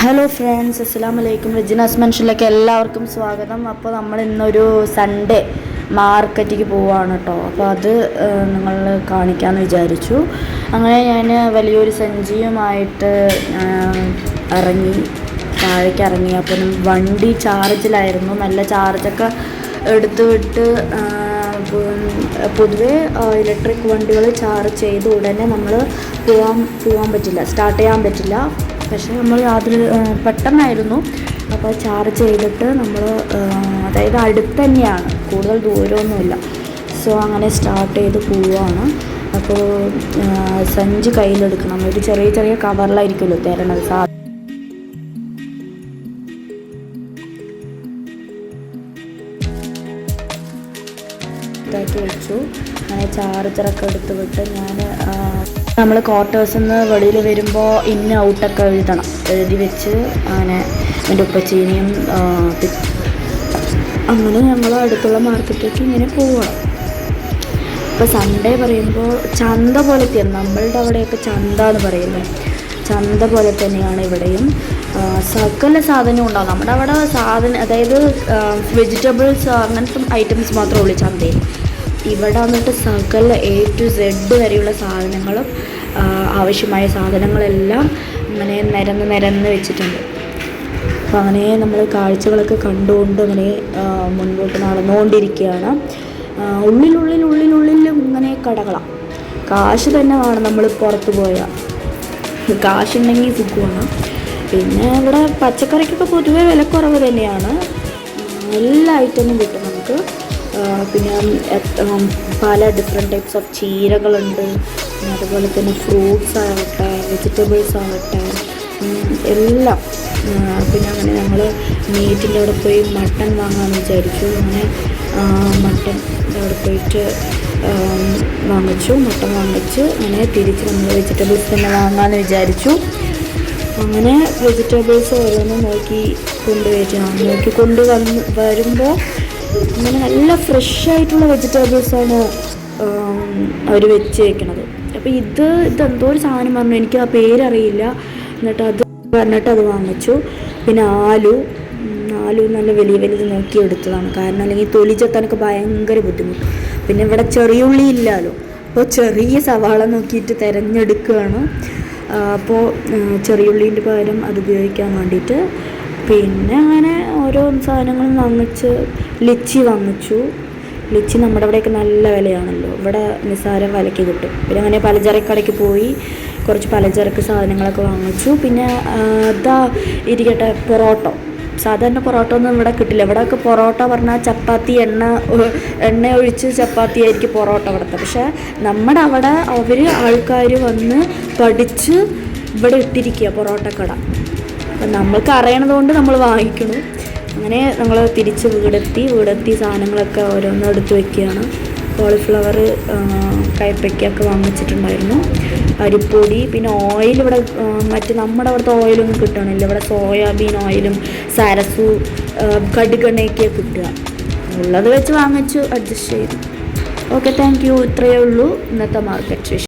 Hello friends, അസ്സലാമു അലൈക്കും. റിജിനാസ് മെൻഷനിലേക്ക് എല്ലാവർക്കും സ്വാഗതം. അപ്പോൾ നമ്മൾ ഇന്നൊരു സൺഡേ മാർക്കറ്റിലേക്ക് പോവുകയാണ് കേട്ടോ. അപ്പോൾ അത് നിങ്ങൾ കാണിക്കാമെന്ന് വിചാരിച്ചു. അങ്ങനെ ഞാൻ വലിയൊരു സഞ്ചിയുമായിട്ട് താഴേക്ക് ഇറങ്ങി. അപ്പം വണ്ടി ചാർജിലായിരുന്നു. നല്ല ചാർജൊക്കെ എടുത്ത് വിട്ട് പൊതുവേ ഇലക്ട്രിക് വണ്ടികൾ ചാർജ് ചെയ്ത് ഉടനെ നമ്മൾ പോകാൻ പറ്റില്ല, സ്റ്റാർട്ട് ചെയ്യാൻ പറ്റില്ല. പക്ഷേ നമ്മൾ യാതൊരു പെട്ടെന്നായിരുന്നു. അപ്പോൾ ചാർജ് ചെയ്തിട്ട് നമ്മൾ അതായത് അടുത്ത് തന്നെയാണ്, കൂടുതൽ ദൂരമൊന്നുമില്ല. സോ അങ്ങനെ സ്റ്റാർട്ട് ചെയ്ത് പോവുകയാണ്. അപ്പോൾ സഞ്ചി കയ്യിലെടുക്കണം. ഒരു ചെറിയ ചെറിയ കവറിലായിരിക്കുമല്ലോ തരണത്. ാക്കി വെച്ചു. അങ്ങനെ ചാർജറൊക്കെ എടുത്ത് വിട്ട് നമ്മൾ ക്വാർട്ടേഴ്സിൽ നിന്ന് വെളിയിൽ വരുമ്പോൾ ഇൻ ഔട്ടൊക്കെ എഴുതി വെച്ച് അങ്ങനെ എൻ്റെ ഉപ്പച്ചീനിയും അങ്ങനെ ഞങ്ങൾ അടുത്തുള്ള മാർക്കറ്റിലേക്ക് ഇങ്ങനെ പോവുകയാണ്. ഇപ്പോൾ സൺഡേ പറയുമ്പോൾ ചന്ത പോലത്തെയാണ്. നമ്മളുടെ അവിടെയൊക്കെ ചന്ത എന്ന് പറയുന്നത്. ചന്ത പോലെ തന്നെയാണ് ഇവിടെയും. സകല സാധനവും ഉണ്ടാകും. നമ്മുടെ അവിടെ അതായത് വെജിറ്റബിൾസ് അങ്ങനത്തെ ഐറ്റംസ് മാത്രമേ ഉള്ളൂ ചന്തയിൽ. ഇവിടെ വന്നിട്ട് സകല A to Z വരെയുള്ള സാധനങ്ങളും ആവശ്യമായ സാധനങ്ങളെല്ലാം ഇങ്ങനെ നിരന്ന് വെച്ചിട്ടുണ്ട്. അപ്പോൾ അങ്ങനെ നമ്മൾ കാഴ്ചകളൊക്കെ കണ്ടുകൊണ്ട് അങ്ങനെ മുൻപോട്ട് നടന്നുകൊണ്ടിരിക്കുകയാണ്. ഉള്ളിൽ ഇങ്ങനെ കടകളാണ്. കാശ് തന്നെ വേണം നമ്മൾ പുറത്ത് പോയാൽ. കാശുണ്ടെങ്കിൽ സുഖമാണ്. പിന്നെ ഇവിടെ പച്ചക്കറിക്കൊക്കെ പൊതുവെ വിലക്കുറവ് തന്നെയാണ്. എല്ലാ ഐറ്റവും കിട്ടും നമുക്ക്. പിന്നെ പല ഡിഫറെൻറ്റ് ടൈപ്സ് ഓഫ് ചീരകളുണ്ട്. അതുപോലെ തന്നെ ഫ്രൂട്ട്സ് ആവട്ടെ, വെജിറ്റബിൾസ് ആവട്ടെ, എല്ലാം. പിന്നെ അങ്ങനെ ഞങ്ങൾ മീറ്റിൻ്റെ അവിടെ പോയി മട്ടൺ വാങ്ങാമെന്ന് വിചാരിച്ചു. അങ്ങനെ മട്ടൻ്റെ അവിടെ പോയിട്ട് മട്ടൺ വാങ്ങിച്ച് അങ്ങനെ തിരിച്ച് നമ്മൾ വെജിറ്റബിൾസ് തന്നെ വാങ്ങാമെന്ന് വിചാരിച്ചു. അങ്ങനെ വെജിറ്റബിൾസ് ഓരോന്നും നോക്കി വരുമ്പോൾ അങ്ങനെ നല്ല ഫ്രഷ് ആയിട്ടുള്ള വെജിറ്റബിൾസാണ് അവർ വെച്ച് വയ്ക്കണത്. അപ്പോൾ ഇതെന്തോ ഒരു സാധനം പറഞ്ഞു, എനിക്ക് ആ പേരറിയില്ല. എന്നിട്ട് അത് വാങ്ങിച്ചു. പിന്നെ ആലു നല്ല വലുത് നോക്കി എടുത്തതാണ്. കാരണം അല്ലെങ്കിൽ തൊലി ചെത്താനൊക്കെ ഭയങ്കര ബുദ്ധിമുട്ട്. പിന്നെ ഇവിടെ ചെറിയ ഉള്ളി ഇല്ലല്ലോ, അപ്പോൾ ചെറിയ സവാള നോക്കിയിട്ട് തിരഞ്ഞെടുക്കുകയാണ്. അപ്പോൾ ചെറിയ ഉള്ളീൻ്റെ പകരം അത് ഉപയോഗിക്കാൻ വേണ്ടിയിട്ട്. പിന്നെ അങ്ങനെ ഓരോ സാധനങ്ങളും വാങ്ങിച്ച്. ലിച്ചി വാങ്ങിച്ചു. ലിച്ചി നമ്മുടെ അവിടെയൊക്കെ നല്ല വിലയാണല്ലോ, ഇവിടെ നിസ്സാരം വിലയ്ക്ക് കിട്ടും. പിന്നെ അങ്ങനെ പലചരക്കടയ്ക്ക് പോയി കുറച്ച് പലചരക്ക് സാധനങ്ങളൊക്കെ വാങ്ങിച്ചു. പിന്നെ ഇരിക്കട്ടെ, പൊറോട്ട. സാധാരണ പൊറോട്ട ഒന്നും ഇവിടെ കിട്ടില്ല. ഇവിടെയൊക്കെ പൊറോട്ട പറഞ്ഞാൽ ചപ്പാത്തി എണ്ണ ഒഴിച്ച് ചപ്പാത്തി ആയിരിക്കും പൊറോട്ട ഇവിടുത്തെ. പക്ഷേ നമ്മുടെ അവിടെ ആൾക്കാർ വന്ന് പഠിച്ച് ഇവിടെ ഇട്ടിരിക്കുക പൊറോട്ടക്കട. അപ്പം നമ്മൾക്ക് അറിയണതുകൊണ്ട് നമ്മൾ വാങ്ങിക്കണം. അങ്ങനെ ഞങ്ങൾ തിരിച്ച് വീടെത്തി സാധനങ്ങളൊക്കെ ഓരോന്നും എടുത്ത് വയ്ക്കുകയാണ്. കോളിഫ്ലവർ, കയ്പ്പയ്ക്കൊക്കെ വാങ്ങിച്ചിട്ടുണ്ടായിരുന്നു. അരിപ്പൊടി, പിന്നെ ഓയിൽ. ഇവിടെ നമ്മുടെ അവിടുത്തെ ഓയിലൊന്നും കിട്ടണില്ല. ഇവിടെ സോയാബീൻ ഓയിലും സരസു കടുകെണ്ണയൊക്കെ കിട്ടുക. ഉള്ളത് വെച്ച് വാങ്ങിച്ചു, അഡ്ജസ്റ്റ് ചെയ്തു. Okay, thank you. ഇത്രയേ ഉള്ളൂ ഇന്നത്തെ മാർക്കറ്റ് വിഷയം.